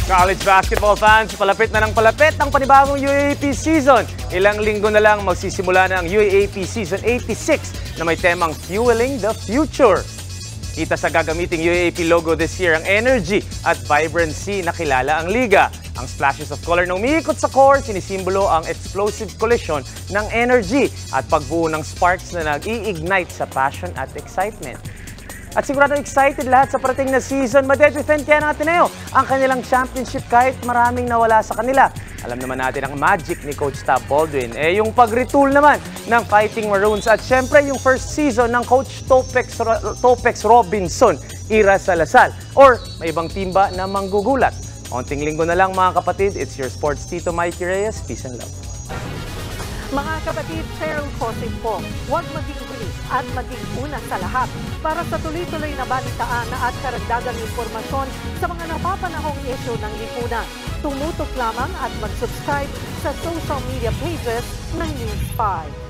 College basketball fans, palapit na ng palapit ang panibagong UAAP season. Ilang linggo na lang magsisimula na ang UAAP Season 86 na may temang Fueling the Future. Kita sa gagamiting UAAP logo this year ang energy at vibrancy na kilala ang liga. Ang splashes of color na umiikot sa core, sinisimbolo ang explosive collision ng energy at pagbuo ng sparks na nag-i-ignite sa passion at excitement. At sigurado excited lahat sa parating na season. Madedefend kaya ng Ateneo ang kanilang championship kahit maraming nawala sa kanila. Alam naman natin ang magic ni Coach Tab Baldwin. Yung pag-retool naman ng Fighting Maroons at syempre yung first season ng Coach Topex Robinson, Ira Salazar. Or may ibang team ba na manggugulat? Konting linggo na lang mga kapatid. It's your sports Tito Mikey Reyes. Peace and love. Mga kapatid, Cheryl Cosing po, huwag maging huli at maging una sa lahat para sa tuloy-tuloy na balitaan at karagdagang impormasyon sa mga napapanahong issue ng lipunan. Tumutok lamang at mag-subscribe sa social media pages ng News 5.